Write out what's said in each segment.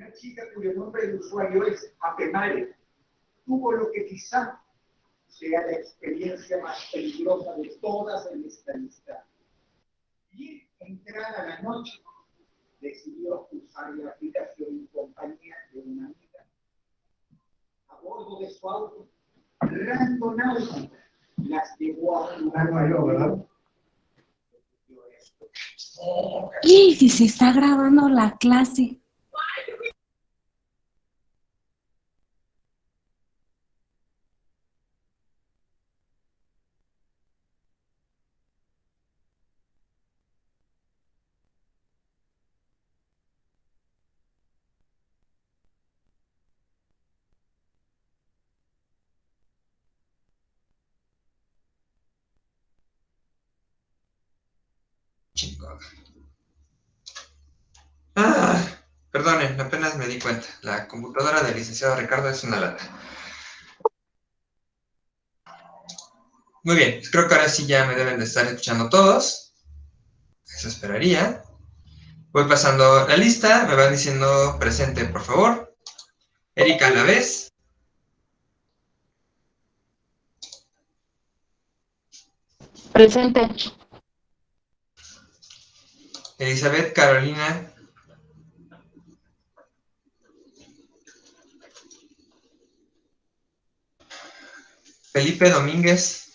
una chica cuyo nombre de usuario es Apemare, tuvo lo que quizá sea la experiencia más peligrosa de todas en esta lista. Y entrada la noche, decidió usar la aplicación en compañía de una amiga. A bordo de su auto, Randonautica las llevó a un lugar mayor, ¿verdad? Y si se está grabando la clase. Chingón. Perdonen, apenas me di cuenta. La computadora del licenciado Ricardo es una lata. Muy bien, creo que ahora sí ya me deben de estar escuchando todos. Eso esperaría. Voy pasando la lista, me van diciendo presente, por favor. Erika, ¿a la vez? Presente. Elizabeth Carolina. Felipe Domínguez.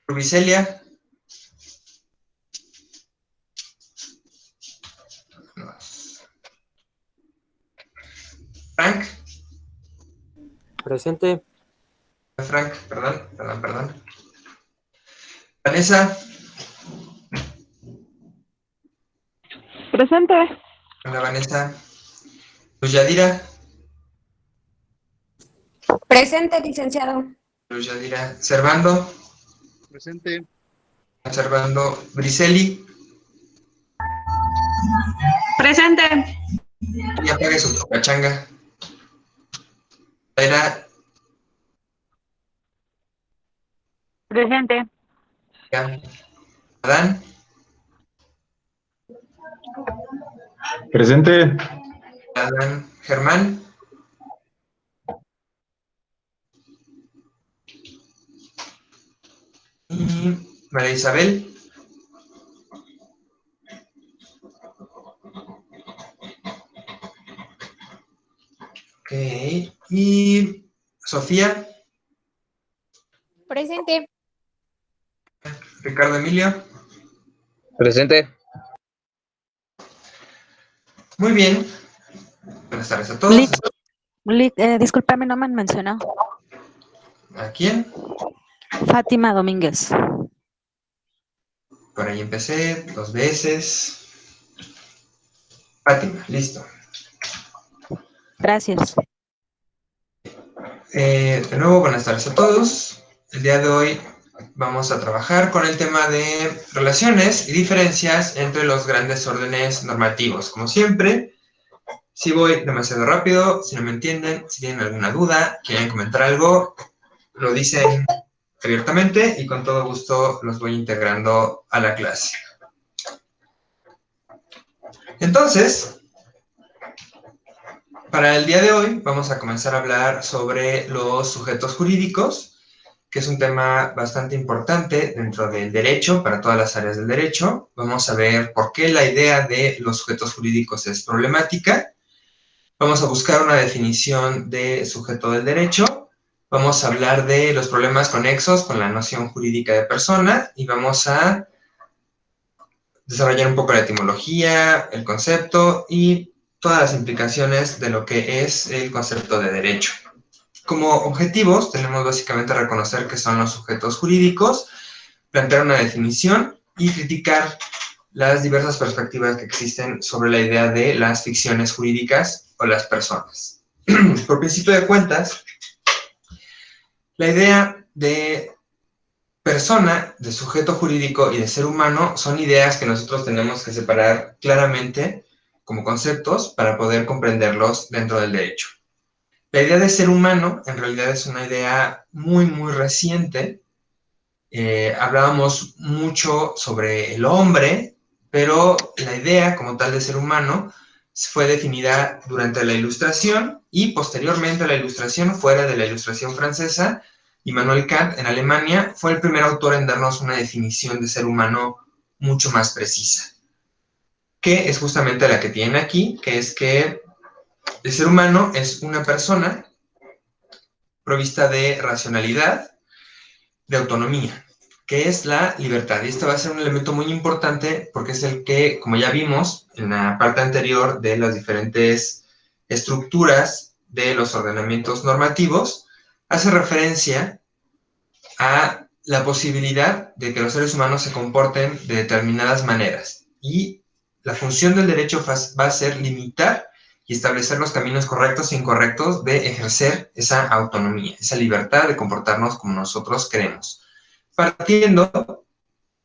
Rubicelia. Frank. Presente. Frank, perdón. Vanessa. Presente. Hola, Vanessa. Luz Yadira. Presente, licenciado. Luz Yadira. Servando. Presente. Servando. Briseli. Presente. Y apague su pachanga. Era. Presente. Adán. Presente. Adán. Germán. Y María Isabel. Ok. Y Sofía. Presente. Ricardo Emilio. Presente. Muy bien. Buenas tardes a todos. Discúlpame, no me han mencionado. ¿A quién? Fátima Domínguez. Por ahí empecé 2 veces. Fátima, listo. Gracias. De nuevo, buenas tardes a todos. El día de hoy vamos a trabajar con el tema de relaciones y diferencias entre los grandes órdenes normativos. Como siempre, si voy demasiado rápido, si no me entienden, si tienen alguna duda, quieren comentar algo, lo dicen abiertamente y con todo gusto los voy integrando a la clase. Entonces, para el día de hoy vamos a comenzar a hablar sobre los sujetos jurídicos, que es un tema bastante importante dentro del derecho, para todas las áreas del derecho. Vamos a ver por qué la idea de los sujetos jurídicos es problemática. Vamos a buscar una definición de sujeto del derecho. Vamos a hablar de los problemas conexos con la noción jurídica de persona y vamos a desarrollar un poco la etimología, el concepto y todas las implicaciones de lo que es el concepto de derecho. Como objetivos tenemos básicamente reconocer qué son los sujetos jurídicos, plantear una definición y criticar las diversas perspectivas que existen sobre la idea de las ficciones jurídicas o las personas. Por principio de cuentas, la idea de persona, de sujeto jurídico y de ser humano son ideas que nosotros tenemos que separar claramente como conceptos para poder comprenderlos dentro del derecho. La idea de ser humano en realidad es una idea muy, muy reciente. Hablábamos mucho sobre el hombre pero la idea como tal de ser humano fue definida durante la Ilustración y posteriormente a la Ilustración, fuera de la Ilustración francesa, Immanuel Kant en Alemania fue el primer autor en darnos una definición de ser humano mucho más precisa, que es justamente la que tienen aquí, que es que el ser humano es una persona provista de racionalidad, de autonomía, que es la libertad. Y este va a ser un elemento muy importante porque es el que, como ya vimos en la parte anterior de las diferentes estructuras de los ordenamientos normativos, hace referencia a la posibilidad de que los seres humanos se comporten de determinadas maneras. Y la función del derecho va a ser limitar y establecer los caminos correctos e incorrectos de ejercer esa autonomía, esa libertad de comportarnos como nosotros queremos. Partiendo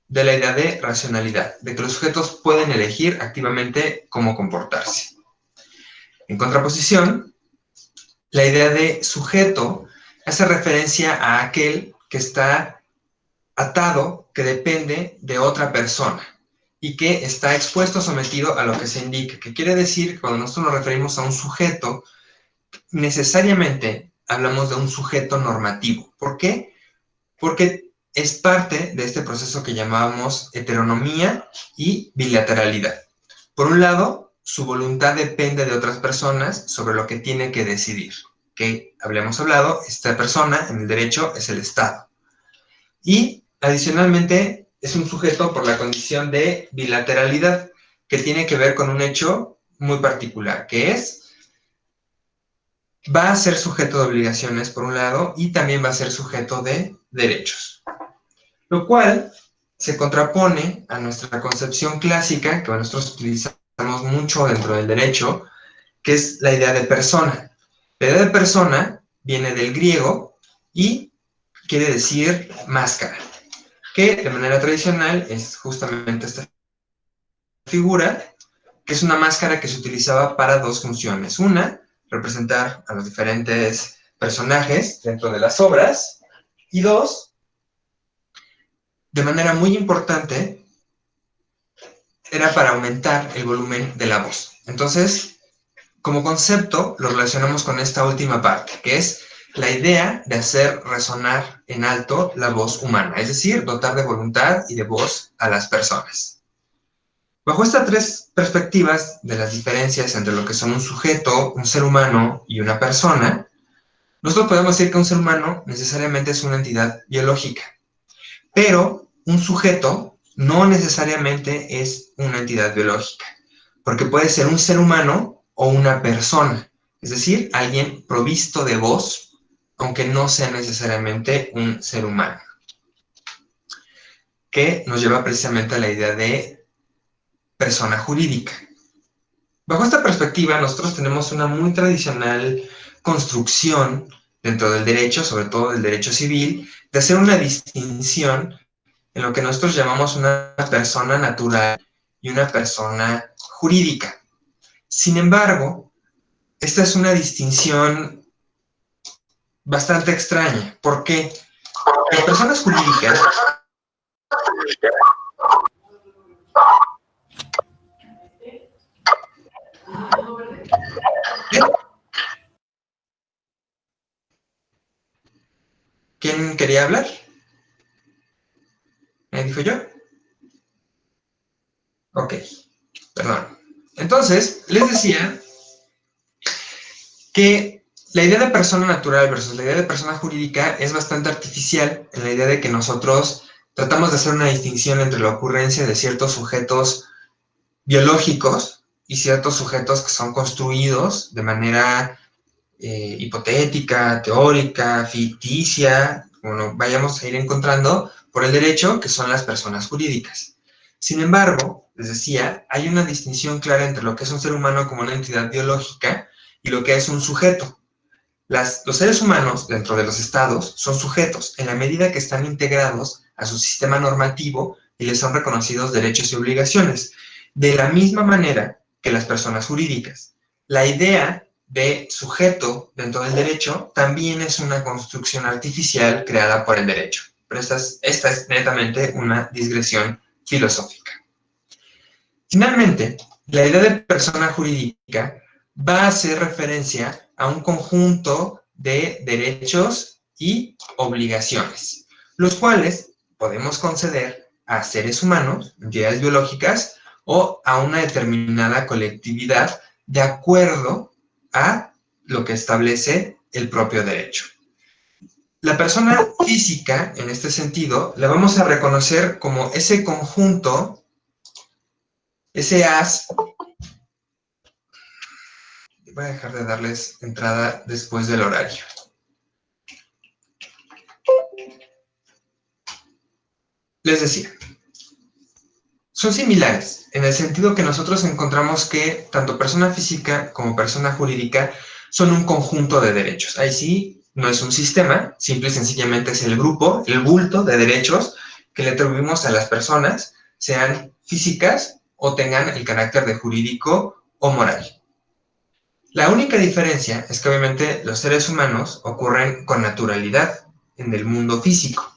de la idea de racionalidad, de que los sujetos pueden elegir activamente cómo comportarse. En contraposición, la idea de sujeto hace referencia a aquel que está atado, que depende de otra persona y que está expuesto, sometido a lo que se indique, que quiere decir que cuando nosotros nos referimos a un sujeto, necesariamente hablamos de un sujeto normativo. ¿Por qué? Porque es parte de este proceso que llamábamos heteronomía y bilateralidad. Por un lado, su voluntad depende de otras personas sobre lo que tiene que decidir. Que habíamos hablado, esta persona en el derecho es el Estado. Y adicionalmente es un sujeto por la condición de bilateralidad, que tiene que ver con un hecho muy particular, que es, va a ser sujeto de obligaciones por un lado y también va a ser sujeto de derechos. Lo cual se contrapone a nuestra concepción clásica, que nosotros utilizamos mucho dentro del derecho, que es la idea de persona. La idea de persona viene del griego y quiere decir máscara, que de manera tradicional es justamente esta figura, que es una máscara que se utilizaba para dos funciones. Una, representar a los diferentes personajes dentro de las obras, y dos, de manera muy importante, era para aumentar el volumen de la voz. Entonces, como concepto, lo relacionamos con esta última parte, que es la idea de hacer resonar en alto la voz humana, es decir, dotar de voluntad y de voz a las personas. Bajo estas tres perspectivas de las diferencias entre lo que son un sujeto, un ser humano y una persona, nosotros podemos decir que un ser humano necesariamente es una entidad biológica, pero un sujeto no necesariamente es una entidad biológica, porque puede ser un ser humano o una persona, es decir, alguien provisto de voz, aunque no sea necesariamente un ser humano, que nos lleva precisamente a la idea de persona jurídica. Bajo esta perspectiva, nosotros tenemos una muy tradicional construcción dentro del derecho, sobre todo del derecho civil, de hacer una distinción en lo que nosotros llamamos una persona natural y una persona jurídica. Sin embargo, esta es una distinción bastante extraña. ¿Por qué? Las personas jurídicas ¿quién quería hablar? ¿Me dijo yo? Ok, perdón. Entonces, les decía que la idea de persona natural versus la idea de persona jurídica es bastante artificial en la idea de que nosotros tratamos de hacer una distinción entre la ocurrencia de ciertos sujetos biológicos y ciertos sujetos que son construidos de manera hipotética, teórica, ficticia, bueno, vayamos a ir encontrando por el derecho, que son las personas jurídicas. Sin embargo, les decía, hay una distinción clara entre lo que es un ser humano como una entidad biológica y lo que es un sujeto. Los seres humanos dentro de los estados son sujetos en la medida que están integrados a su sistema normativo y les son reconocidos derechos y obligaciones, de la misma manera que las personas jurídicas. La idea de sujeto dentro del derecho también es una construcción artificial creada por el derecho, pero esta es netamente una digresión filosófica. Finalmente, la idea de persona jurídica va a hacer referencia a un conjunto de derechos y obligaciones, los cuales podemos conceder a seres humanos, entidades biológicas, o a una determinada colectividad de acuerdo a lo que establece el propio derecho. La persona física, en este sentido, la vamos a reconocer como ese conjunto, ese haz. Voy a dejar de darles entrada después del horario. Les decía, son similares, en el sentido que nosotros encontramos que tanto persona física como persona jurídica son un conjunto de derechos. Ahí sí, no es un sistema, simple y sencillamente es el grupo, el bulto de derechos que le atribuimos a las personas, sean físicas o tengan el carácter de jurídico o moral. La única diferencia es que obviamente los seres humanos ocurren con naturalidad en el mundo físico.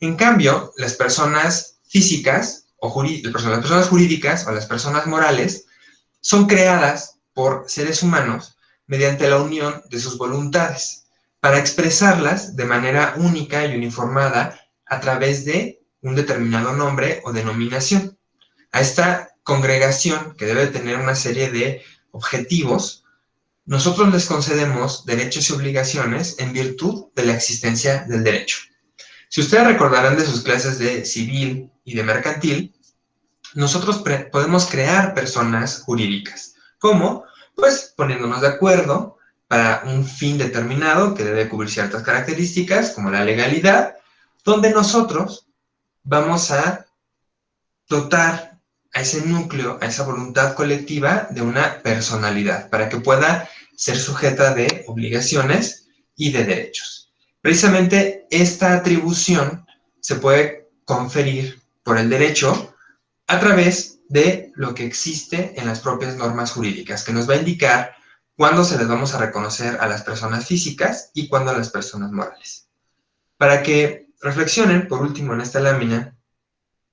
En cambio, las personas físicas las personas jurídicas o las personas morales son creadas por seres humanos mediante la unión de sus voluntades para expresarlas de manera única y uniformada a través de un determinado nombre o denominación. A esta congregación, que debe tener una serie de objetivos, nosotros les concedemos derechos y obligaciones en virtud de la existencia del derecho. Si ustedes recordarán de sus clases de civil y de mercantil, nosotros podemos crear personas jurídicas. ¿Cómo? Pues poniéndonos de acuerdo para un fin determinado que debe cubrir ciertas características, como la legalidad, donde nosotros vamos a dotar a ese núcleo, a esa voluntad colectiva de una personalidad, para que pueda ser sujeta de obligaciones y de derechos. Precisamente esta atribución se puede conferir por el derecho a través de lo que existe en las propias normas jurídicas, que nos va a indicar cuándo se les vamos a reconocer a las personas físicas y cuándo a las personas morales. Para que reflexionen, por último, en esta lámina,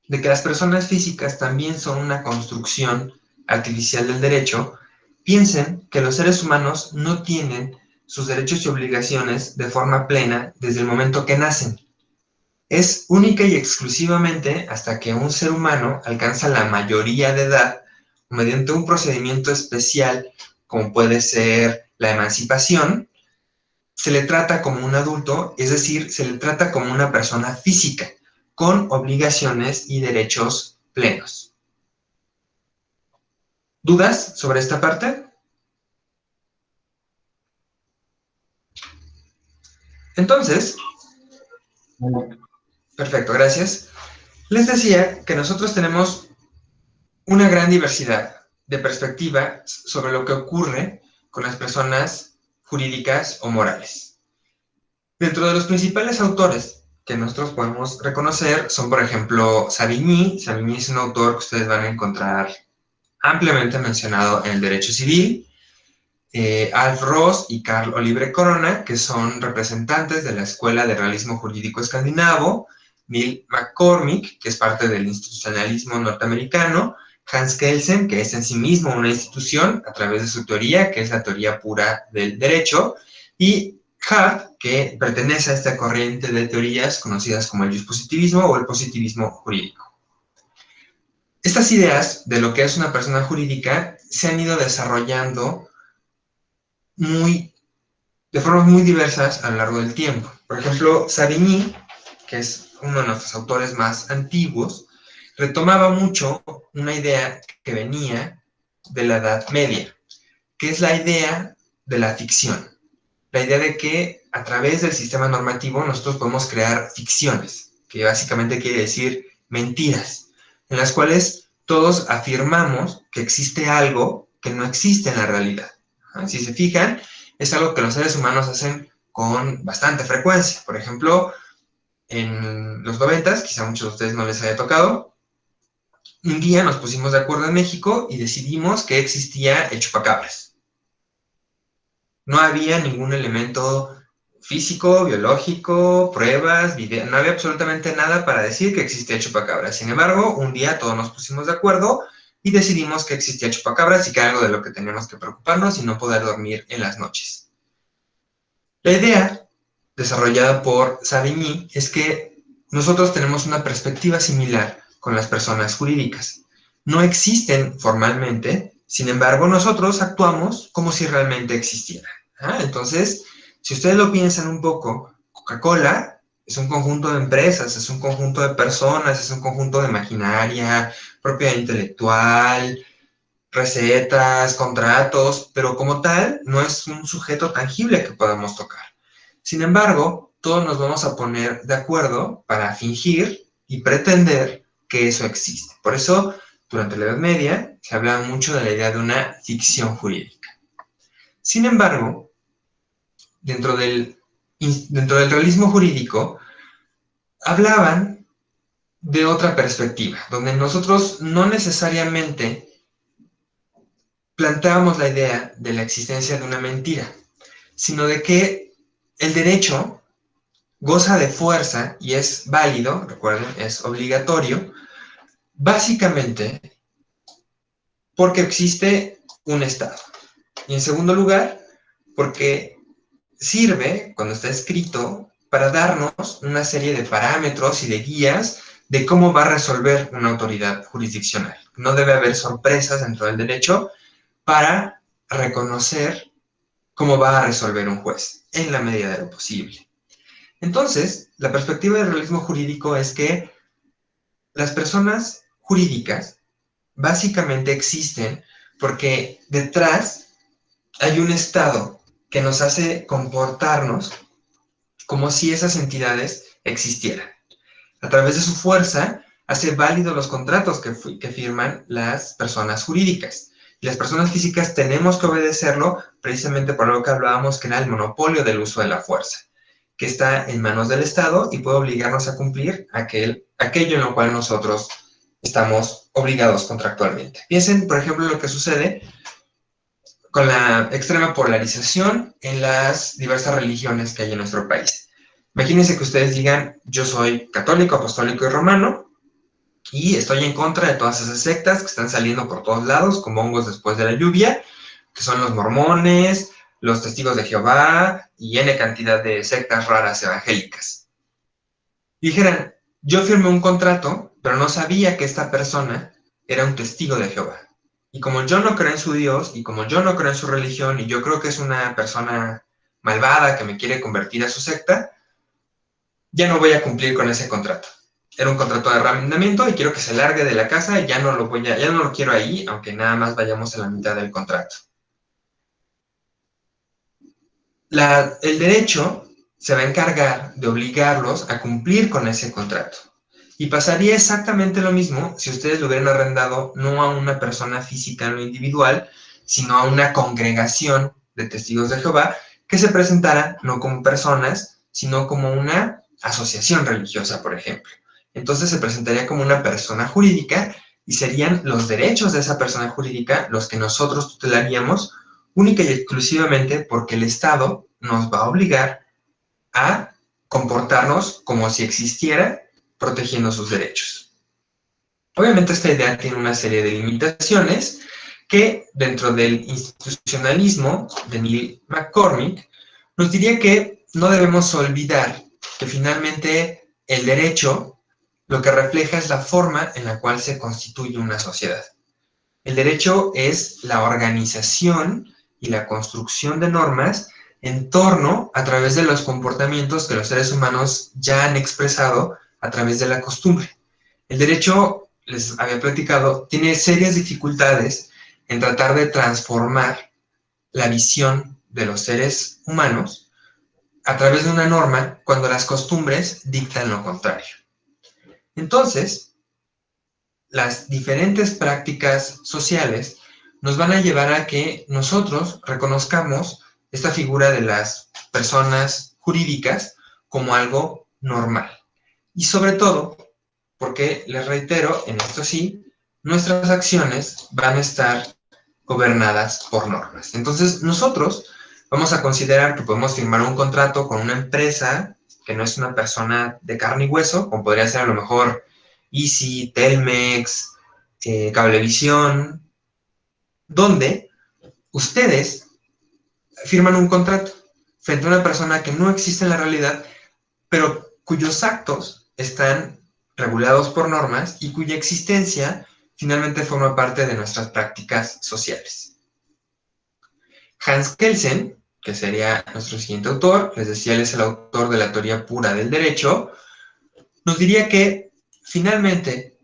de que las personas físicas también son una construcción artificial del derecho, piensen que los seres humanos no tienen sus derechos y obligaciones de forma plena desde el momento que nacen. Es única y exclusivamente hasta que un ser humano alcanza la mayoría de edad, mediante un procedimiento especial, como puede ser la emancipación, se le trata como un adulto, es decir, se le trata como una persona física, con obligaciones y derechos plenos. ¿Dudas sobre esta parte? Entonces, perfecto, gracias. Les decía que nosotros tenemos una gran diversidad de perspectiva sobre lo que ocurre con las personas jurídicas o morales. Dentro de los principales autores que nosotros podemos reconocer son, por ejemplo, Savigny. Savigny es un autor que ustedes van a encontrar ampliamente mencionado en el derecho civil. Alf Ross y Carl Oliver Corona, que son representantes de la Escuela de Realismo Jurídico Escandinavo. Neil McCormick, que es parte del institucionalismo norteamericano. Hans Kelsen, que es en sí mismo una institución a través de su teoría, que es la teoría pura del derecho. Y Hart, que pertenece a esta corriente de teorías conocidas como el positivismo o el positivismo jurídico. Estas ideas de lo que es una persona jurídica se han ido desarrollando de formas muy diversas a lo largo del tiempo. Por ejemplo, Savigny, que es uno de nuestros autores más antiguos, retomaba mucho una idea que venía de la Edad Media, que es la idea de la ficción. La idea de que a través del sistema normativo nosotros podemos crear ficciones, que básicamente quiere decir mentiras, en las cuales todos afirmamos que existe algo que no existe en la realidad. Si se fijan, es algo que los seres humanos hacen con bastante frecuencia. Por ejemplo, en los 90s, quizá a muchos de ustedes no les haya tocado, un día nos pusimos de acuerdo en México y decidimos que existía el chupacabras. No había ningún elemento físico, biológico, pruebas, video, no había absolutamente nada para decir que existía el chupacabras. Sin embargo, un día todos nos pusimos de acuerdo y decidimos que existía chupacabras y que era algo de lo que teníamos que preocuparnos y no poder dormir en las noches. La idea, desarrollada por Savigny, es que nosotros tenemos una perspectiva similar con las personas jurídicas. No existen formalmente, sin embargo, nosotros actuamos como si realmente existieran. Entonces, si ustedes lo piensan un poco, Coca-Cola es un conjunto de empresas, es un conjunto de personas, es un conjunto de maquinaria, propiedad intelectual, recetas, contratos, pero como tal, no es un sujeto tangible que podamos tocar. Sin embargo, todos nos vamos a poner de acuerdo para fingir y pretender que eso existe. Por eso, durante la Edad Media, se hablaba mucho de la idea de una ficción jurídica. Sin embargo, dentro del realismo jurídico, hablaban de otra perspectiva, donde nosotros no necesariamente planteábamos la idea de la existencia de una mentira, sino de que el derecho goza de fuerza y es válido, recuerden, es obligatorio, básicamente porque existe un Estado. Y en segundo lugar, porque sirve, cuando está escrito, para darnos una serie de parámetros y de guías de cómo va a resolver una autoridad jurisdiccional. No debe haber sorpresas dentro del derecho para reconocer cómo va a resolver un juez, en la medida de lo posible. Entonces, la perspectiva del realismo jurídico es que las personas jurídicas básicamente existen porque detrás hay un Estado que nos hace comportarnos como si esas entidades existieran. A través de su fuerza, hace válidos los contratos que firman las personas jurídicas. Y las personas físicas tenemos que obedecerlo precisamente por lo que hablábamos, que era el monopolio del uso de la fuerza, que está en manos del Estado y puede obligarnos a cumplir aquello en lo cual nosotros estamos obligados contractualmente. Piensen, por ejemplo, lo que sucede con la extrema polarización en las diversas religiones que hay en nuestro país. Imagínense que ustedes digan, yo soy católico, apostólico y romano, y estoy en contra de todas esas sectas que están saliendo por todos lados, como hongos después de la lluvia, que son los mormones, los testigos de Jehová y N cantidad de sectas raras evangélicas. Y dijeran, yo firmé un contrato, pero no sabía que esta persona era un testigo de Jehová. Y como yo no creo en su Dios, y como yo no creo en su religión, y yo creo que es una persona malvada que me quiere convertir a su secta, ya no voy a cumplir con ese contrato. Era un contrato de arrendamiento y quiero que se largue de la casa y ya no lo quiero ahí, aunque nada más vayamos a la mitad del contrato. El derecho se va a encargar de obligarlos a cumplir con ese contrato. Y pasaría exactamente lo mismo si ustedes lo hubieran arrendado no a una persona física en lo individual, sino a una congregación de testigos de Jehová que se presentara no como personas, sino como una asociación religiosa, por ejemplo. Entonces se presentaría como una persona jurídica y serían los derechos de esa persona jurídica los que nosotros tutelaríamos única y exclusivamente porque el Estado nos va a obligar a comportarnos como si existiera, protegiendo sus derechos. Obviamente esta idea tiene una serie de limitaciones que dentro del institucionalismo de Neil McCormick nos diría que no debemos olvidar que finalmente el derecho lo que refleja es la forma en la cual se constituye una sociedad. El derecho es la organización y la construcción de normas en torno a través de los comportamientos que los seres humanos ya han expresado a través de la costumbre. El derecho, les había platicado, tiene serias dificultades en tratar de transformar la visión de los seres humanos a través de una norma cuando las costumbres dictan lo contrario. Entonces, las diferentes prácticas sociales nos van a llevar a que nosotros reconozcamos esta figura de las personas jurídicas como algo normal. Y sobre todo, porque les reitero, en esto sí, nuestras acciones van a estar gobernadas por normas. Entonces, nosotros vamos a considerar que podemos firmar un contrato con una empresa que no es una persona de carne y hueso, como podría ser a lo mejor Easy, Telmex, Cablevisión, donde ustedes firman un contrato frente a una persona que no existe en la realidad, pero cuyos actos están regulados por normas y cuya existencia finalmente forma parte de nuestras prácticas sociales. Hans Kelsen, que sería nuestro siguiente autor, les decía, él es el autor de la teoría pura del derecho, nos diría que finalmente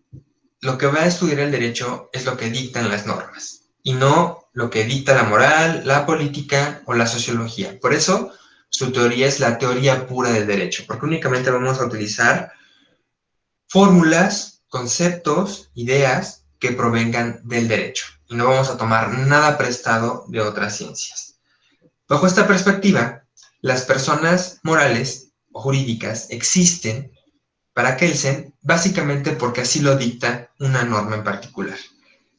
lo que va a estudiar el derecho es lo que dictan las normas y no lo que dicta la moral, la política o la sociología. Por eso su teoría es la teoría pura del derecho, porque únicamente vamos a utilizar fórmulas, conceptos, ideas que provengan del derecho y no vamos a tomar nada prestado de otras ciencias. Bajo esta perspectiva, las personas morales o jurídicas existen para Kelsen básicamente porque así lo dicta una norma en particular.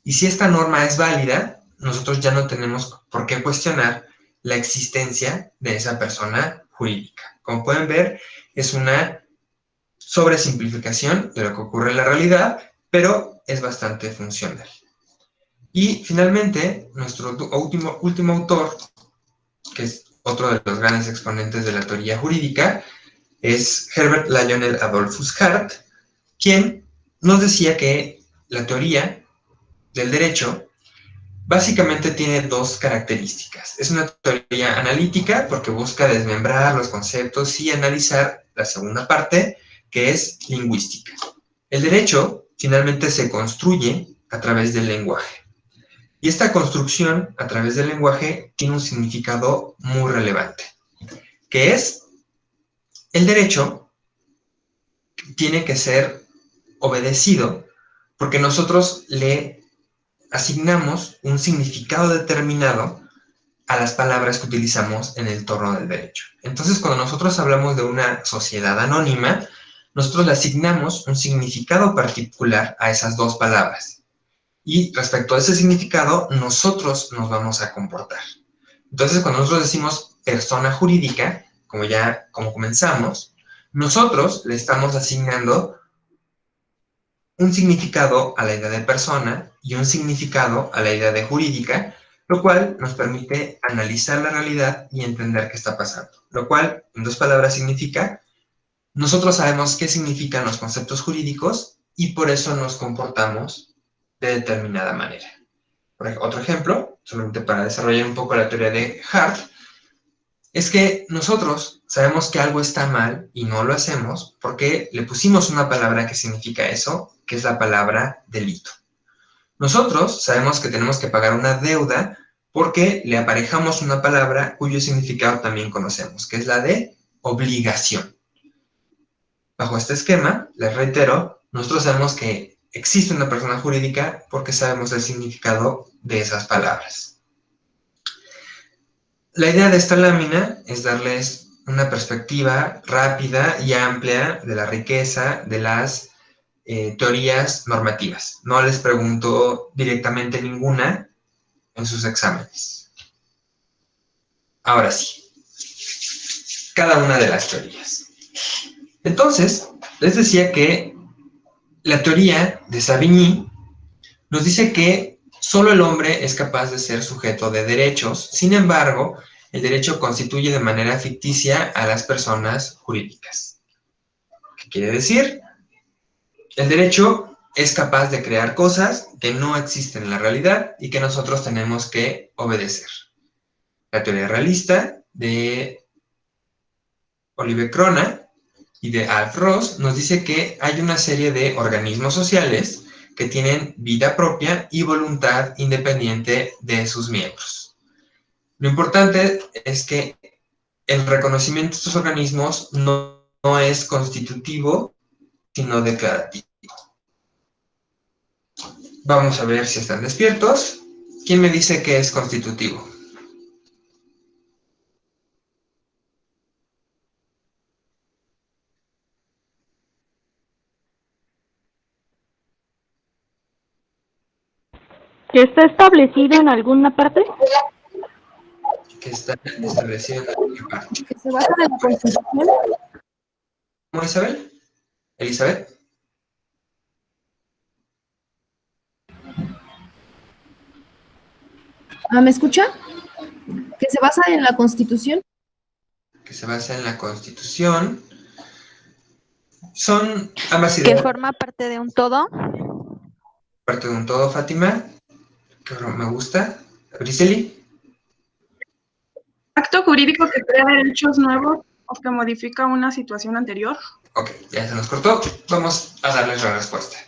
Y si esta norma es válida, nosotros ya no tenemos por qué cuestionar la existencia de esa persona jurídica. Como pueden ver, es una sobresimplificación de lo que ocurre en la realidad, pero es bastante funcional. Y finalmente, nuestro último autor, que es otro de los grandes exponentes de la teoría jurídica, es Herbert Lionel Adolphus Hart, quien nos decía que la teoría del derecho básicamente tiene dos características. Es una teoría analítica porque busca desmembrar los conceptos y analizar la segunda parte, que es lingüística. El derecho finalmente se construye a través del lenguaje. Y esta construcción a través del lenguaje tiene un significado muy relevante, que es el derecho tiene que ser obedecido porque nosotros le asignamos un significado determinado a las palabras que utilizamos en el torno del derecho. Entonces, cuando nosotros hablamos de una sociedad anónima, nosotros le asignamos un significado particular a esas dos palabras. Y respecto a ese significado, nosotros nos vamos a comportar. Entonces, cuando nosotros decimos persona jurídica, como comenzamos, nosotros le estamos asignando un significado a la idea de persona y un significado a la idea de jurídica, lo cual nos permite analizar la realidad y entender qué está pasando. Lo cual, en dos palabras, significa, nosotros sabemos qué significan los conceptos jurídicos y por eso nos comportamos de determinada manera. Otro ejemplo, solamente para desarrollar un poco la teoría de Hart, es que nosotros sabemos que algo está mal y no lo hacemos porque le pusimos una palabra que significa eso, que es la palabra delito. Nosotros sabemos que tenemos que pagar una deuda porque le aparejamos una palabra cuyo significado también conocemos, que es la de obligación. Bajo este esquema, les reitero, nosotros sabemos que existe una persona jurídica porque sabemos el significado de esas palabras. La idea de esta lámina es darles una perspectiva rápida y amplia de la riqueza de las teorías normativas. No les pregunto directamente ninguna en sus exámenes. Ahora sí, cada una de las teorías. Entonces, les decía que la teoría de Savigny nos dice que solo el hombre es capaz de ser sujeto de derechos. Sin embargo, el derecho constituye de manera ficticia a las personas jurídicas. ¿Qué quiere decir? El derecho es capaz de crear cosas que no existen en la realidad y que nosotros tenemos que obedecer. La teoría realista de Oliver Crona y de Alf Ross nos dice que hay una serie de organismos sociales que tienen vida propia y voluntad independiente de sus miembros. Lo importante es que el reconocimiento de estos organismos no es constitutivo, sino declarativo. Vamos a ver si están despiertos. ¿Quién me dice que es constitutivo? ¿Que está establecido en alguna parte? Que está establecido en alguna parte. Que se basa en la Constitución. ¿Cómo, Isabel? ¿Elizabeth? ¿Me escucha? Que se basa en la Constitución. Que se basa en la Constitución. Son ambas Que ideas forma parte de un todo. parte de un todo, Fátima, que me gusta. Griseli. Acto jurídico que crea derechos nuevos o que modifica una situación anterior. Ok, ya se nos cortó. Vamos a darles la respuesta.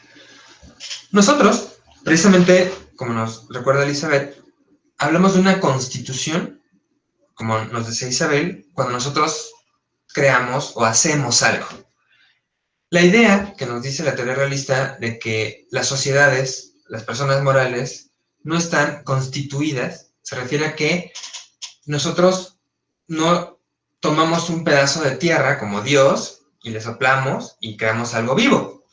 Nosotros, precisamente, como nos recuerda Elizabeth, hablamos de una constitución, como nos decía Isabel, cuando nosotros creamos o hacemos algo. La idea que nos dice la teoría realista de que las sociedades, las personas morales, no están constituidas, se refiere a que nosotros no tomamos un pedazo de tierra como Dios y le soplamos y creamos algo vivo.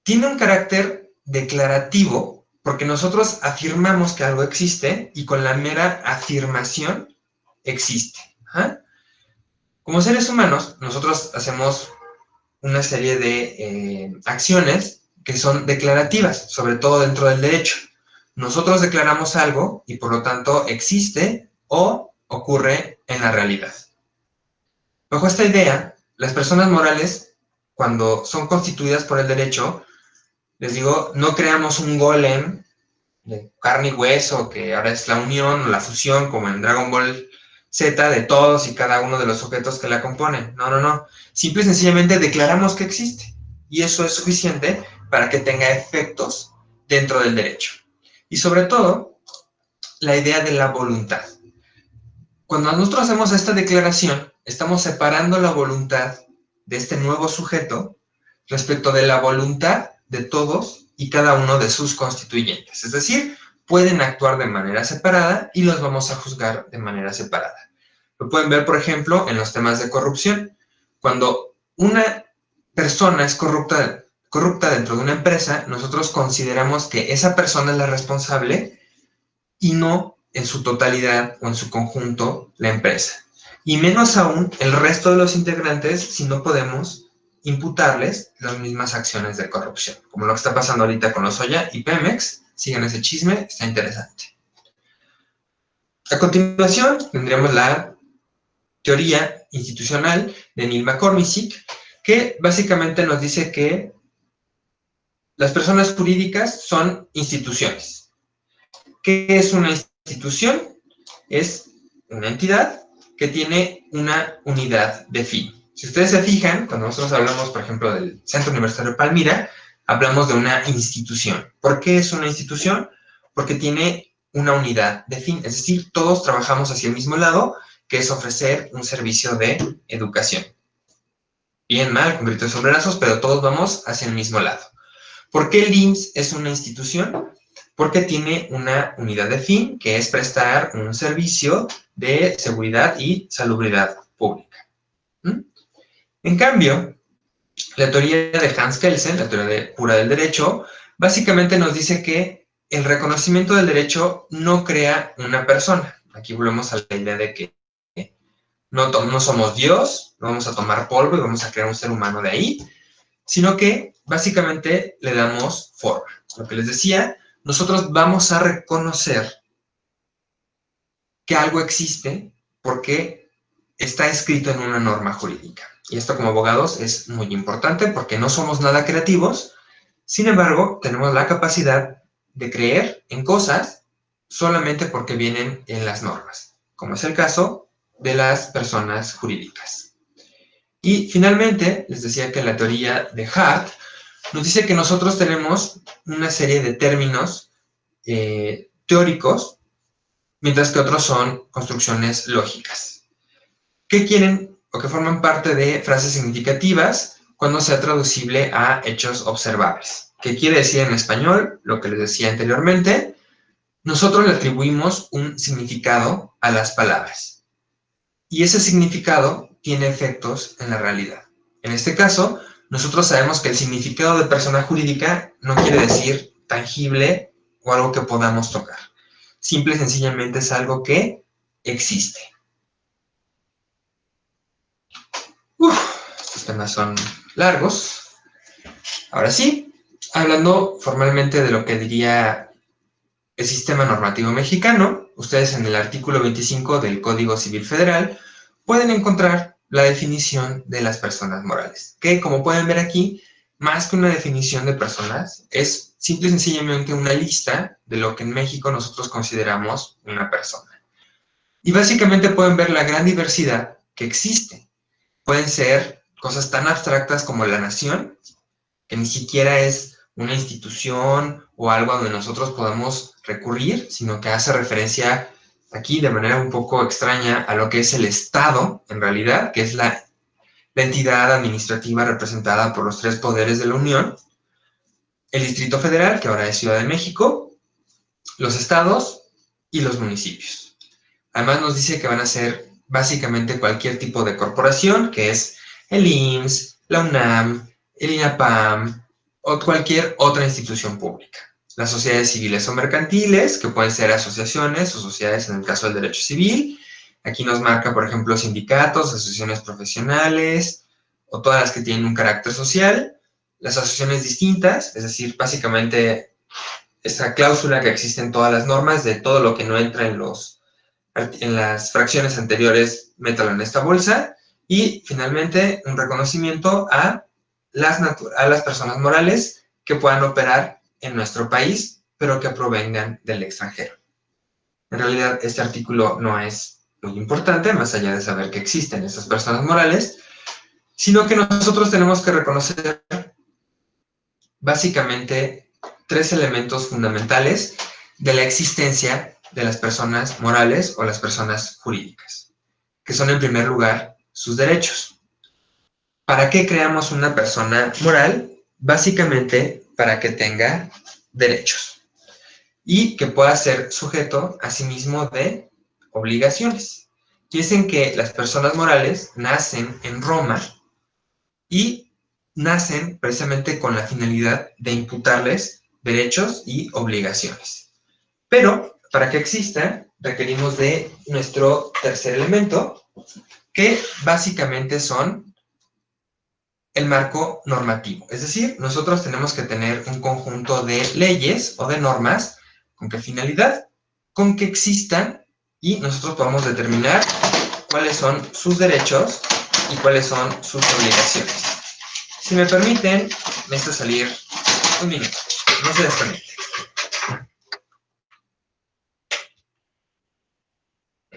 Tiene un carácter declarativo porque nosotros afirmamos que algo existe y con la mera afirmación existe. ¿Ah? Como seres humanos, nosotros hacemos una serie de acciones que son declarativas, sobre todo dentro del derecho. Nosotros declaramos algo y por lo tanto existe o ocurre en la realidad. Bajo esta idea, las personas morales, cuando son constituidas por el derecho, les digo, no creamos un golem de carne y hueso, que ahora es la unión o la fusión, como en Dragon Ball Z, de todos y cada uno de los objetos que la componen. No, no, no. Simple y sencillamente declaramos que existe. Y eso es suficiente para que tenga efectos dentro del derecho. Y sobre todo, la idea de la voluntad. Cuando nosotros hacemos esta declaración, estamos separando la voluntad de este nuevo sujeto respecto de la voluntad de todos y cada uno de sus constituyentes. Es decir, pueden actuar de manera separada y los vamos a juzgar de manera separada. Lo pueden ver, por ejemplo, en los temas de corrupción. Cuando una persona es corrupta dentro de una empresa, nosotros consideramos que esa persona es la responsable y no en su totalidad o en su conjunto la empresa. Y menos aún el resto de los integrantes si no podemos imputarles las mismas acciones de corrupción, como lo que está pasando ahorita con Lozoya y Pemex. Sigan ese chisme, está interesante. A continuación tendríamos la teoría institucional de Neil McCormick, que básicamente nos dice que las personas jurídicas son instituciones. ¿Qué es una institución? Es una entidad que tiene una unidad de fin. Si ustedes se fijan, cuando nosotros hablamos, por ejemplo, del Centro Universitario Palmira, hablamos de una institución. ¿Por qué es una institución? Porque tiene una unidad de fin. Es decir, todos trabajamos hacia el mismo lado, que es ofrecer un servicio de educación. Bien, mal, con gritos y sombrerazos, pero todos vamos hacia el mismo lado. ¿Por qué el IMSS es una institución? Porque tiene una unidad de fin, que es prestar un servicio de seguridad y salubridad pública. En cambio, la teoría de Hans Kelsen, la teoría pura del derecho, básicamente nos dice que el reconocimiento del derecho no crea una persona. Aquí volvemos a la idea de que no somos Dios, no vamos a tomar polvo y vamos a crear un ser humano de ahí, sino que básicamente le damos forma. Lo que les decía, nosotros vamos a reconocer que algo existe porque está escrito en una norma jurídica. Y esto como abogados es muy importante porque no somos nada creativos, sin embargo, tenemos la capacidad de creer en cosas solamente porque vienen en las normas, como es el caso de las personas jurídicas. Y finalmente, les decía que la teoría de Hart nos dice que nosotros tenemos una serie de términos teóricos, mientras que otros son construcciones lógicas, que quieren o que forman parte de frases significativas cuando sea traducible a hechos observables. ¿Qué quiere decir en español? Lo que les decía anteriormente, nosotros le atribuimos un significado a las palabras. Y ese significado tiene efectos en la realidad. En este caso, nosotros sabemos que el significado de persona jurídica no quiere decir tangible o algo que podamos tocar. Simple y sencillamente es algo que existe. Estos temas son largos. Ahora sí, hablando formalmente de lo que diría el sistema normativo mexicano, ustedes en el artículo 25 del Código Civil Federal pueden encontrar la definición de las personas morales, que como pueden ver aquí, más que una definición de personas, es simple y sencillamente una lista de lo que en México nosotros consideramos una persona. Y básicamente pueden ver la gran diversidad que existe. Pueden ser cosas tan abstractas como la nación, que ni siquiera es una institución o algo donde nosotros podamos recurrir, sino que hace referencia aquí de manera un poco extraña a lo que es el Estado, en realidad, que es la entidad administrativa representada por los 3 poderes de la Unión, el Distrito Federal, que ahora es Ciudad de México, los estados y los municipios. Además nos dice que van a ser básicamente cualquier tipo de corporación, que es el IMSS, la UNAM, el INAPAM o cualquier otra institución pública. Las sociedades civiles o mercantiles, que pueden ser asociaciones o sociedades en el caso del derecho civil. Aquí nos marca, por ejemplo, sindicatos, asociaciones profesionales o todas las que tienen un carácter social. Las asociaciones distintas, es decir, básicamente esta cláusula que existe en todas las normas de todo lo que no entra en las fracciones anteriores, métalo en esta bolsa. Y finalmente, un reconocimiento a las personas morales que puedan operar en nuestro país, pero que provengan del extranjero. En realidad, este artículo no es muy importante, más allá de saber que existen estas personas morales, sino que nosotros tenemos que reconocer básicamente 3 elementos fundamentales de la existencia de las personas morales o las personas jurídicas, que son en primer lugar sus derechos. ¿Para qué creamos una persona moral? Básicamente para que tenga derechos y que pueda ser sujeto a sí mismo de obligaciones. Dicen que las personas morales nacen en Roma y nacen precisamente con la finalidad de imputarles derechos y obligaciones. Pero para que existan requerimos de nuestro tercer elemento, que básicamente son el marco normativo. Es decir, nosotros tenemos que tener un conjunto de leyes o de normas. ¿Con qué finalidad? Con que existan y nosotros podamos determinar cuáles son sus derechos y cuáles son sus obligaciones. Si me permiten, me está salir un minuto. No se desconecte.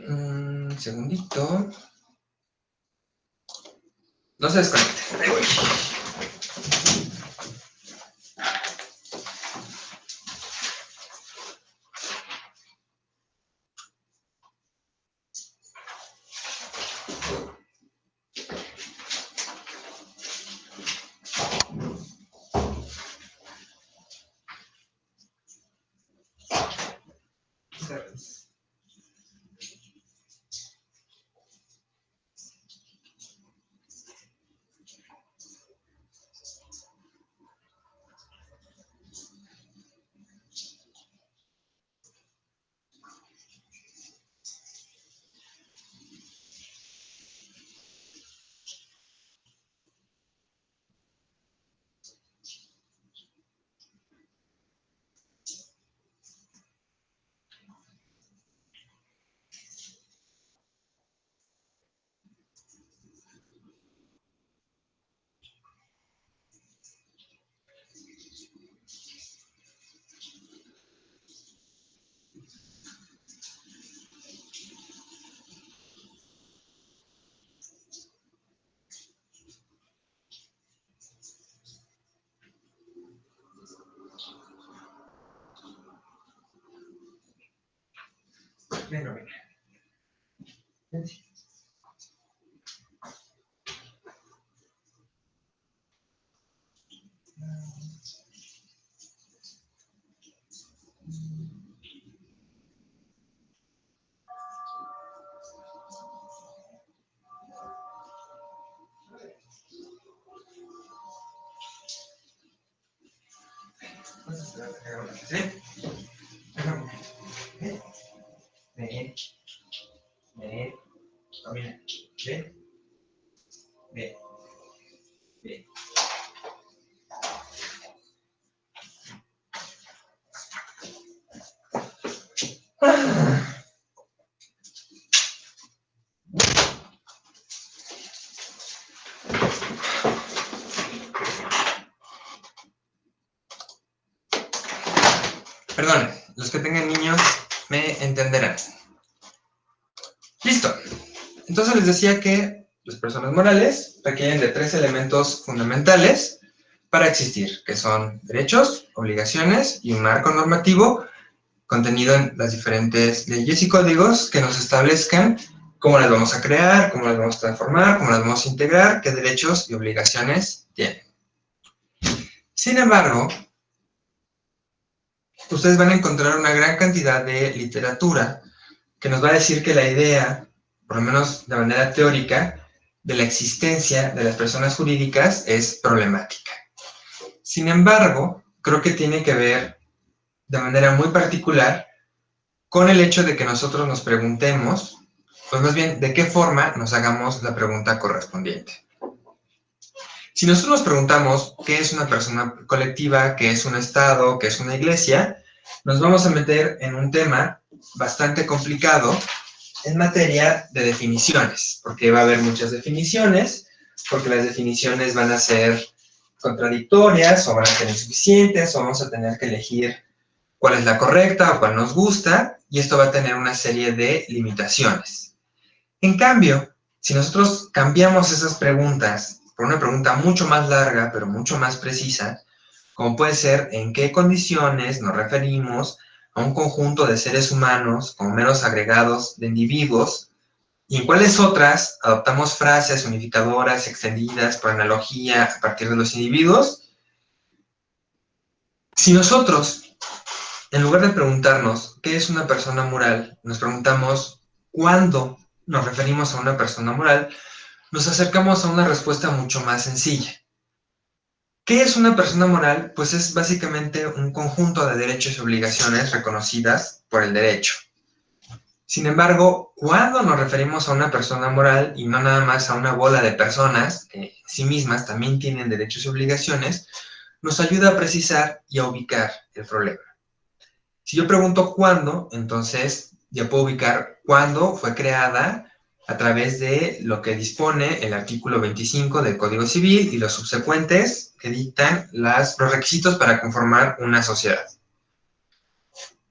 Un segundito. No se desconecte. Ahí voy. Venga, venga. ¿Sí? Ven. Ven. Camina. Ven. Ven. Ven. Perdón, los que tengan niños me entenderán. Listo. Entonces les decía que las personas morales requieren de 3 elementos fundamentales para existir, que son derechos, obligaciones y un marco normativo contenido en las diferentes leyes y códigos que nos establezcan cómo las vamos a crear, cómo las vamos a transformar, cómo las vamos a integrar, qué derechos y obligaciones tienen. Sin embargo, ustedes van a encontrar una gran cantidad de literatura que nos va a decir que la idea, por lo menos de manera teórica, de la existencia de las personas jurídicas es problemática. Sin embargo, creo que tiene que ver de manera muy particular con el hecho de que nosotros nos preguntemos, pues más bien, de qué forma nos hagamos la pregunta correspondiente. Si nosotros nos preguntamos qué es una persona colectiva, qué es un Estado, qué es una iglesia, nos vamos a meter en un tema bastante complicado en materia de definiciones, porque va a haber muchas definiciones, porque las definiciones van a ser contradictorias o van a ser insuficientes o vamos a tener que elegir cuál es la correcta o cuál nos gusta y esto va a tener una serie de limitaciones. En cambio, si nosotros cambiamos esas preguntas por una pregunta mucho más larga pero mucho más precisa, como puede ser en qué condiciones nos referimos a un conjunto de seres humanos como meros agregados de individuos, y en cuáles otras adoptamos frases unificadoras extendidas por analogía a partir de los individuos. Si nosotros, en lugar de preguntarnos qué es una persona moral, nos preguntamos cuándo nos referimos a una persona moral, nos acercamos a una respuesta mucho más sencilla. ¿Qué es una persona moral? Pues es básicamente un conjunto de derechos y obligaciones reconocidas por el derecho. Sin embargo, cuando nos referimos a una persona moral y no nada más a una bola de personas que en sí mismas también tienen derechos y obligaciones, nos ayuda a precisar y a ubicar el problema. Si yo pregunto cuándo, entonces ya puedo ubicar cuándo fue creada a través de lo que dispone el artículo 25 del Código Civil y los subsecuentes que dictan los requisitos para conformar una sociedad.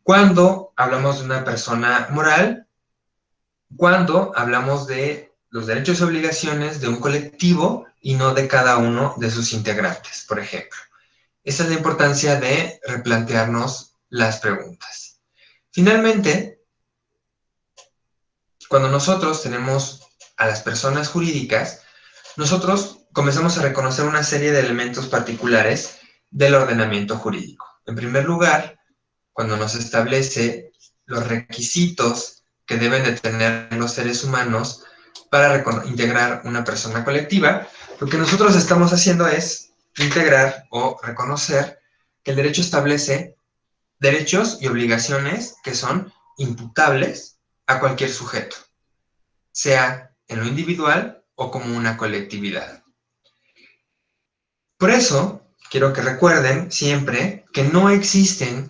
Cuando hablamos de una persona moral, cuando hablamos de los derechos y obligaciones de un colectivo y no de cada uno de sus integrantes, por ejemplo. Esa es la importancia de replantearnos las preguntas. Finalmente, cuando nosotros tenemos a las personas jurídicas, nosotros comenzamos a reconocer una serie de elementos particulares del ordenamiento jurídico. En primer lugar, cuando nos establece los requisitos que deben de tener los seres humanos para integrar una persona colectiva, lo que nosotros estamos haciendo es integrar o reconocer que el derecho establece derechos y obligaciones que son imputables a cualquier sujeto, sea en lo individual o como una colectividad. Por eso, quiero que recuerden siempre que no existen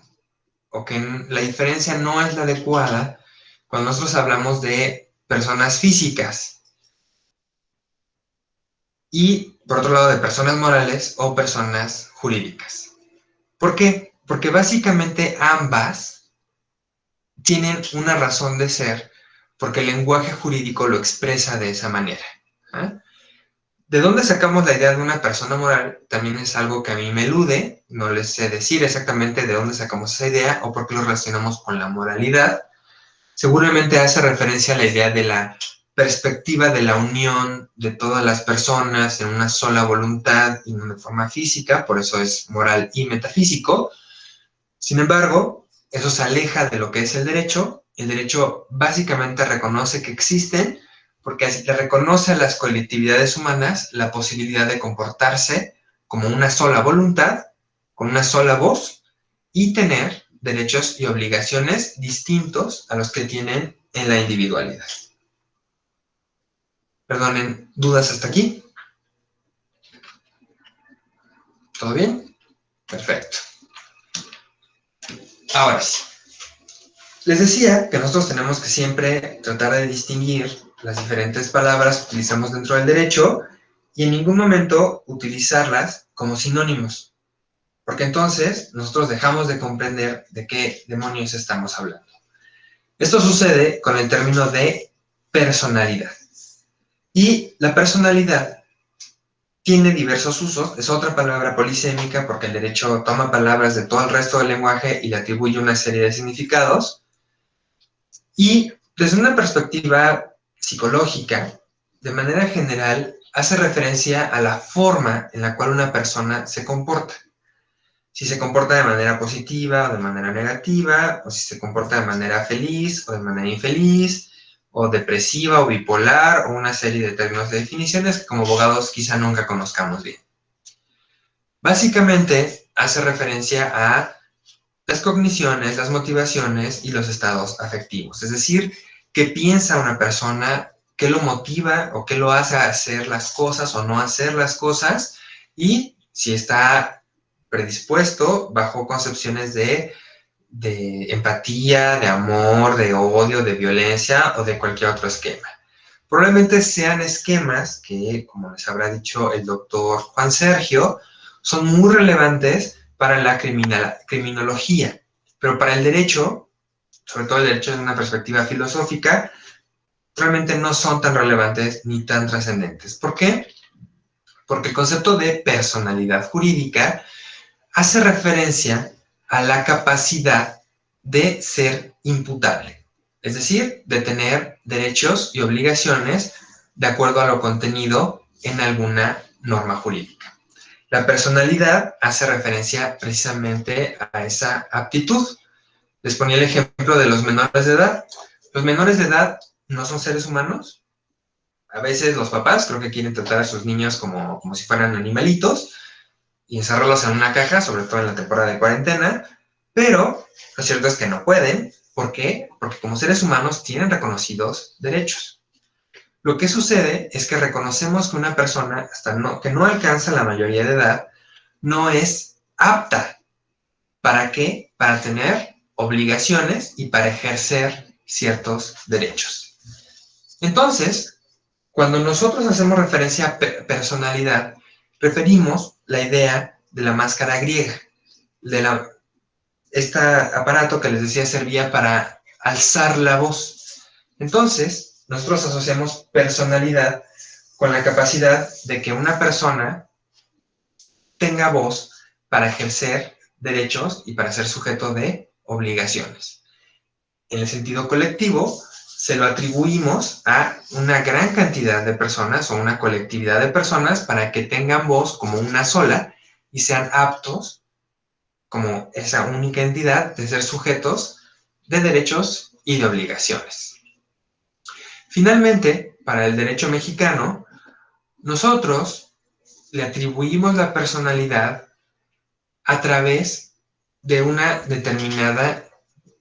o que la diferencia no es la adecuada cuando nosotros hablamos de personas físicas y, por otro lado, de personas morales o personas jurídicas. ¿Por qué? Porque básicamente ambas tienen una razón de ser porque el lenguaje jurídico lo expresa de esa manera. ¿Eh? ¿De dónde sacamos la idea de una persona moral? También es algo que a mí me elude, no les sé decir exactamente de dónde sacamos esa idea o por qué lo relacionamos con la moralidad. Seguramente hace referencia a la idea de la perspectiva de la unión de todas las personas en una sola voluntad y no de forma física, por eso es moral y metafísico. Sin embargo, eso se aleja de lo que es el derecho. El derecho básicamente reconoce que existen porque le reconoce a las colectividades humanas la posibilidad de comportarse como una sola voluntad, con una sola voz, y tener derechos y obligaciones distintos a los que tienen en la individualidad. Perdonen, ¿dudas hasta aquí? ¿Todo bien? Perfecto. Ahora sí. Les decía que nosotros tenemos que siempre tratar de distinguir las diferentes palabras que utilizamos dentro del derecho y en ningún momento utilizarlas como sinónimos, porque entonces nosotros dejamos de comprender de qué demonios estamos hablando. Esto sucede con el término de personalidad. Y la personalidad tiene diversos usos, es otra palabra polisémica porque el derecho toma palabras de todo el resto del lenguaje y le atribuye una serie de significados. Y desde una perspectiva psicológica, de manera general, hace referencia a la forma en la cual una persona se comporta. Si se comporta de manera positiva o de manera negativa, o si se comporta de manera feliz o de manera infeliz, o depresiva o bipolar, o una serie de términos de definiciones que como abogados quizá nunca conozcamos bien. Básicamente hace referencia a las cogniciones, las motivaciones y los estados afectivos. Es decir, qué piensa una persona, qué lo motiva o qué lo hace hacer las cosas o no hacer las cosas, y si está predispuesto bajo concepciones de empatía, de amor, de odio, de violencia o de cualquier otro esquema. Probablemente sean esquemas que, como les habrá dicho el doctor Juan Sergio, son muy relevantes para la criminología, pero para el derecho, sobre todo el derecho desde una perspectiva filosófica, realmente no son tan relevantes ni tan trascendentes. ¿Por qué? Porque el concepto de personalidad jurídica hace referencia a la capacidad de ser imputable, es decir, de tener derechos y obligaciones de acuerdo a lo contenido en alguna norma jurídica. La personalidad hace referencia precisamente a esa aptitud. Les ponía el ejemplo de los menores de edad. Los menores de edad no son seres humanos. A veces los papás creo que quieren tratar a sus niños como si fueran animalitos y encerrarlos en una caja, sobre todo en la temporada de cuarentena, pero lo cierto es que no pueden. ¿Por qué? Porque como seres humanos tienen reconocidos derechos. Lo que sucede es que reconocemos que una persona que no alcanza la mayoría de edad no es apta. ¿Para qué? Para tener obligaciones y para ejercer ciertos derechos. Entonces, cuando nosotros hacemos referencia a personalidad, referimos la idea de la máscara griega, de este aparato que les decía servía para alzar la voz. Entonces, nosotros asociamos personalidad con la capacidad de que una persona tenga voz para ejercer derechos y para ser sujeto de obligaciones. En el sentido colectivo, se lo atribuimos a una gran cantidad de personas o una colectividad de personas para que tengan voz como una sola y sean aptos, como esa única entidad, de ser sujetos de derechos y de obligaciones. Finalmente, para el derecho mexicano, nosotros le atribuimos la personalidad a través de una determinada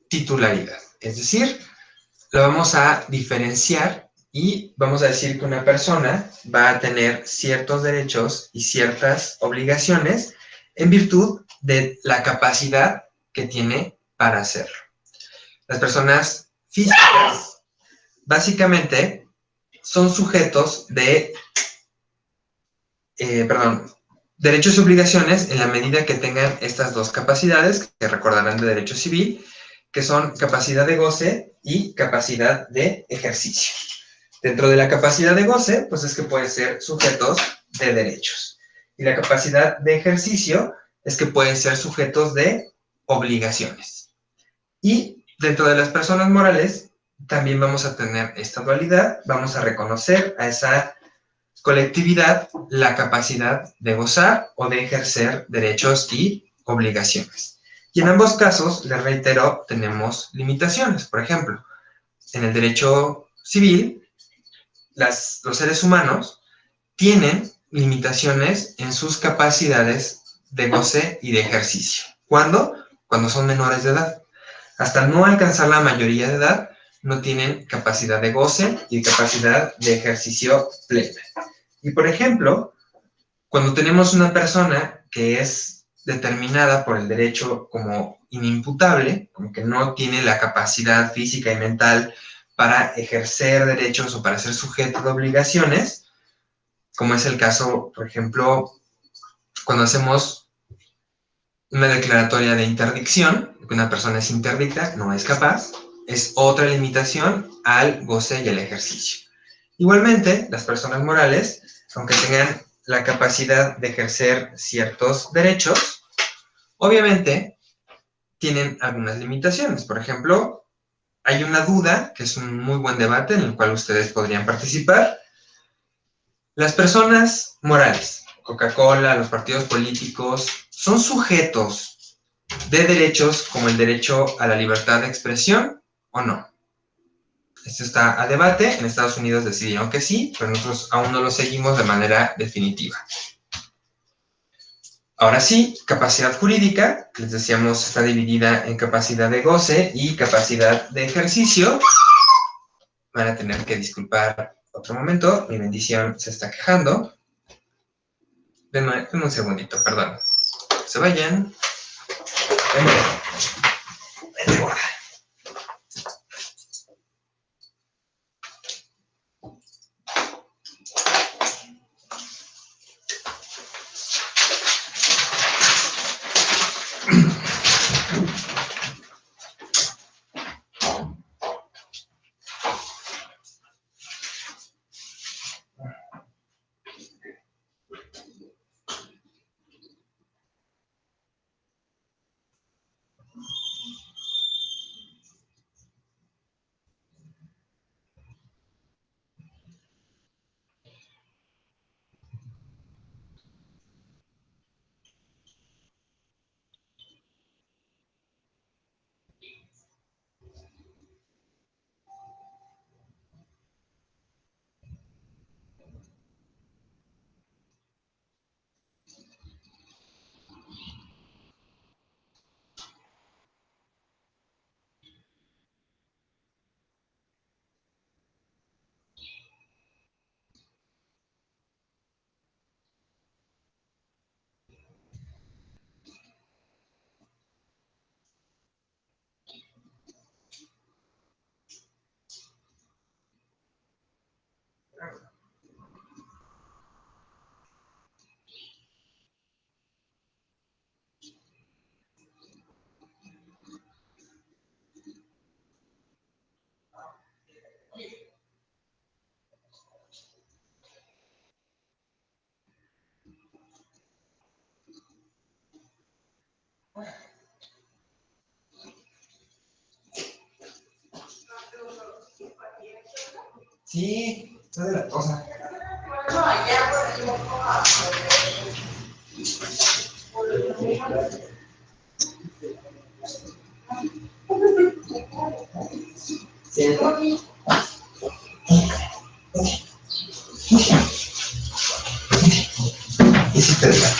titularidad. Es decir, lo vamos a diferenciar y vamos a decir que una persona va a tener ciertos derechos y ciertas obligaciones en virtud de la capacidad que tiene para hacerlo. Las personas físicas básicamente son sujetos de derechos y obligaciones en la medida que tengan estas dos capacidades, que recordarán de derecho civil, que son capacidad de goce y capacidad de ejercicio. Dentro de la capacidad de goce, pues es que pueden ser sujetos de derechos. Y la capacidad de ejercicio es que pueden ser sujetos de obligaciones. Y dentro de las personas morales, también vamos a tener esta dualidad, vamos a reconocer a esa colectividad la capacidad de gozar o de ejercer derechos y obligaciones. Y en ambos casos, les reitero, tenemos limitaciones. Por ejemplo, en el derecho civil, los seres humanos tienen limitaciones en sus capacidades de goce y de ejercicio. ¿Cuándo? Cuando son menores de edad. Hasta no alcanzar la mayoría de edad, no tienen capacidad de goce y capacidad de ejercicio plena. Y por ejemplo, cuando tenemos una persona que es determinada por el derecho como inimputable, como que no tiene la capacidad física y mental para ejercer derechos o para ser sujeto de obligaciones, como es el caso, por ejemplo, cuando hacemos una declaratoria de interdicción, que una persona es interdicta, no es capaz, es otra limitación al goce y al ejercicio. Igualmente, las personas morales, aunque tengan la capacidad de ejercer ciertos derechos, obviamente tienen algunas limitaciones. Por ejemplo, hay una duda, que es un muy buen debate en el cual ustedes podrían participar. Las personas morales, Coca-Cola, los partidos políticos, ¿son sujetos de derechos como el derecho a la libertad de expresión o no? Esto está a debate. En Estados Unidos decidieron que sí, pero nosotros aún no lo seguimos de manera definitiva. Ahora sí, capacidad jurídica, les decíamos, está dividida en capacidad de goce y capacidad de ejercicio. Van a tener que disculpar otro momento, mi bendición se está quejando. Denme un segundito, perdón. Se vayan. Vente, gorda. Sí, está de la cosa. Sí. Y si te da.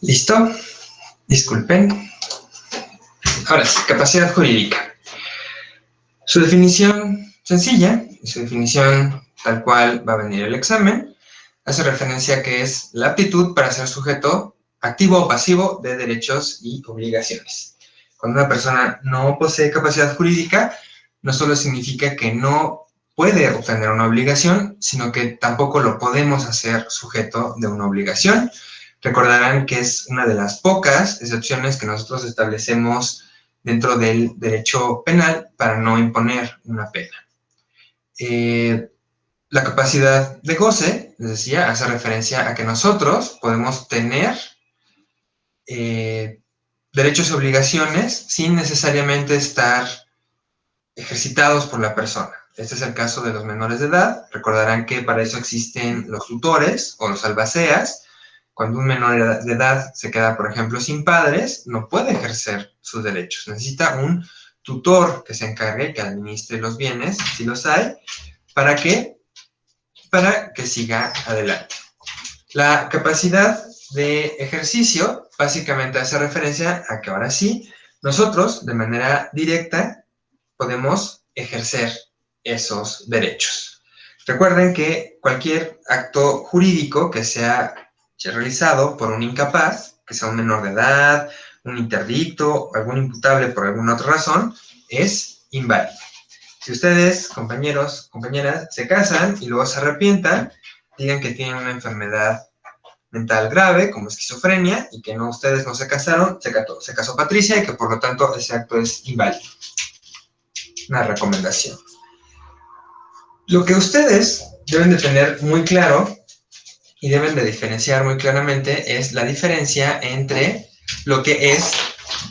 ¿Listo? Disculpen. Ahora sí, capacidad jurídica. Su definición sencilla, y su definición tal cual va a venir el examen, hace referencia a que es la aptitud para ser sujeto activo o pasivo de derechos y obligaciones. Cuando una persona no posee capacidad jurídica, no solo significa que no puede obtener una obligación, sino que tampoco lo podemos hacer sujeto de una obligación. Recordarán que es una de las pocas excepciones que nosotros establecemos dentro del derecho penal para no imponer una pena. La capacidad de goce, les decía, hace referencia a que nosotros podemos tener derechos y obligaciones sin necesariamente estar ejercitados por la persona. Este es el caso de los menores de edad. Recordarán que para eso existen los tutores o los albaceas. Cuando un menor de edad se queda, por ejemplo, sin padres, no puede ejercer sus derechos. Necesita un tutor que se encargue, que administre los bienes, si los hay. ¿Para qué? Para que siga adelante. La capacidad de ejercicio básicamente hace referencia a que ahora sí, nosotros de manera directa podemos ejercer esos derechos. Recuerden que cualquier acto jurídico que sea realizado por un incapaz, que sea un menor de edad, un interdicto o algún imputable por alguna otra razón, es inválido. Si ustedes, compañeros, compañeras, se casan y luego se arrepientan, digan que tienen una enfermedad mental grave, como esquizofrenia, y que no, ustedes no se casaron, se casó Patricia, y que por lo tanto ese acto es inválido. Una recomendación. Lo que ustedes deben de tener muy claro y deben de diferenciar muy claramente es la diferencia entre lo que es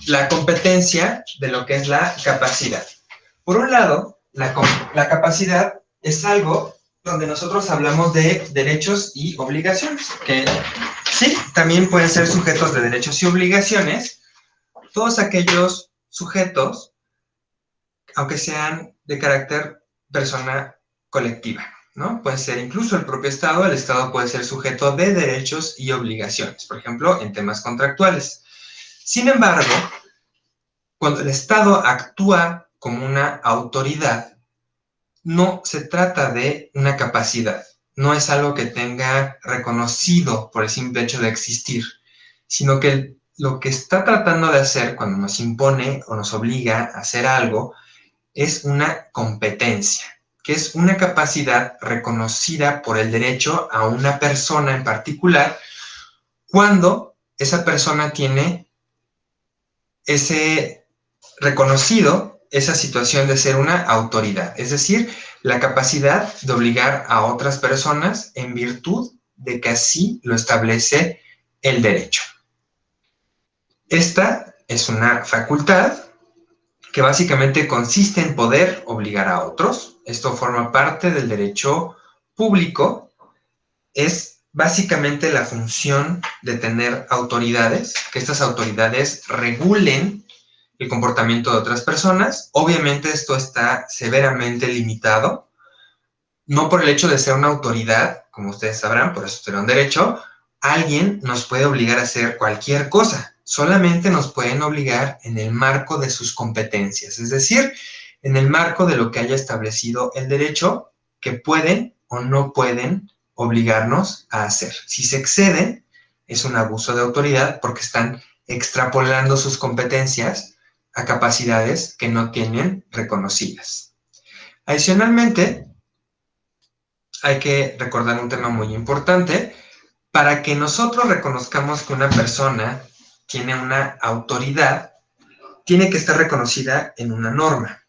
la competencia de lo que es la capacidad. Por un lado, la capacidad es algo donde nosotros hablamos de derechos y obligaciones, que sí, también pueden ser sujetos de derechos y obligaciones, todos aquellos sujetos, aunque sean de carácter persona colectiva, ¿no? Puede ser incluso el propio Estado. El Estado puede ser sujeto de derechos y obligaciones, por ejemplo, en temas contractuales. Sin embargo, cuando el Estado actúa como una autoridad, no se trata de una capacidad, no es algo que tenga reconocido por el simple hecho de existir, sino que lo que está tratando de hacer cuando nos impone o nos obliga a hacer algo es una competencia, que es una capacidad reconocida por el derecho a una persona en particular cuando esa persona tiene ese reconocido esa situación de ser una autoridad, es decir, la capacidad de obligar a otras personas en virtud de que así lo establece el derecho. Esta es una facultad que básicamente consiste en poder obligar a otros. Esto forma parte del derecho público. Es básicamente la función de tener autoridades, que estas autoridades regulen el comportamiento de otras personas. Obviamente esto está severamente limitado, no por el hecho de ser una autoridad, como ustedes sabrán, por eso será un derecho, alguien nos puede obligar a hacer cualquier cosa, solamente nos pueden obligar en el marco de sus competencias, es decir, en el marco de lo que haya establecido el derecho, que pueden o no pueden obligarnos a hacer. Si se exceden, es un abuso de autoridad porque están extrapolando sus competencias a capacidades que no tienen reconocidas. Adicionalmente, hay que recordar un tema muy importante. Para que nosotros reconozcamos que una persona tiene una autoridad, tiene que estar reconocida en una norma.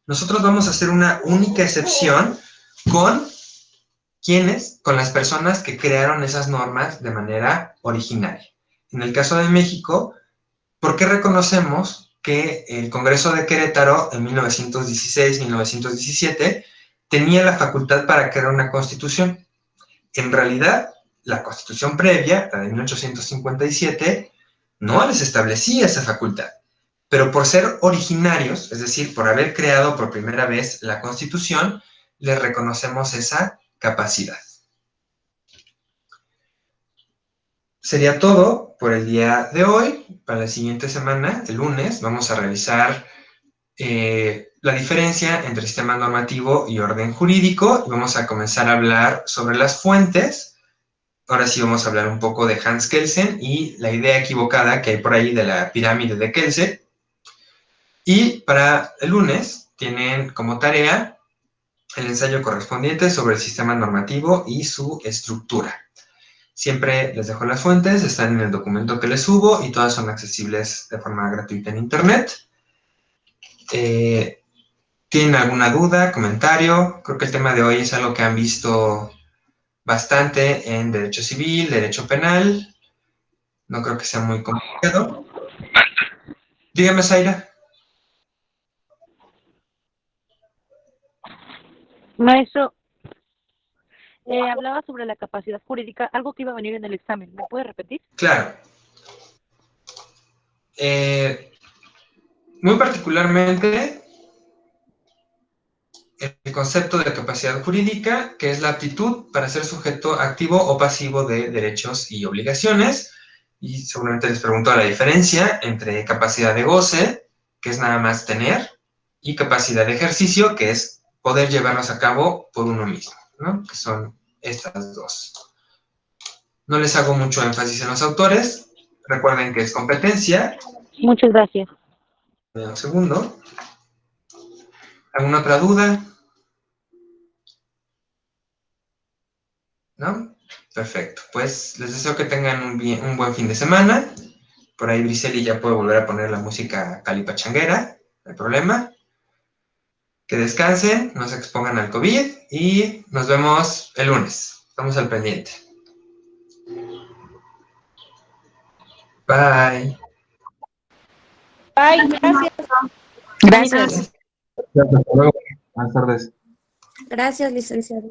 Nosotros vamos a hacer una única excepción con ¿quiénes? Con las personas que crearon esas normas de manera originaria. En el caso de México, ¿por qué reconocemos que el Congreso de Querétaro en 1916-1917 tenía la facultad para crear una constitución? En realidad, la constitución previa, la de 1857, no les establecía esa facultad. Pero por ser originarios, es decir, por haber creado por primera vez la constitución, les reconocemos esa capacidad. Sería todo por el día de hoy. Para la siguiente semana, el lunes, vamos a revisar la diferencia entre sistema normativo y orden jurídico y vamos a comenzar a hablar sobre las fuentes. Ahora sí vamos a hablar un poco de Hans Kelsen y la idea equivocada que hay por ahí de la pirámide de Kelsen. Y para el lunes tienen como tarea el ensayo correspondiente sobre el sistema normativo y su estructura. Siempre les dejo las fuentes, están en el documento que les subo y todas son accesibles de forma gratuita en internet. ¿Tienen alguna duda, comentario? Creo que el tema de hoy es algo que han visto bastante en derecho civil, derecho penal. No creo que sea muy complicado. Dígame, Zaira. Maestro, hablaba sobre la capacidad jurídica, algo que iba a venir en el examen. ¿Me puede repetir? Claro. Muy particularmente, el concepto de capacidad jurídica, que es la aptitud para ser sujeto activo o pasivo de derechos y obligaciones. Y seguramente les pregunto la diferencia entre capacidad de goce, que es nada más tener, y capacidad de ejercicio, que es poder llevarlos a cabo por uno mismo, ¿no? Que son estas dos. No les hago mucho énfasis en los autores. Recuerden que es competencia. Muchas gracias. Un segundo. ¿Alguna otra duda? ¿No? Perfecto. Pues les deseo que tengan un buen fin de semana. Por ahí Briseli ya puede volver a poner la música calipachanguera. No hay problema. Que descansen, no se expongan al COVID y nos vemos el lunes. Estamos al pendiente. Bye. Bye, gracias. Gracias. Hasta luego. Buenas tardes. Gracias, licenciado.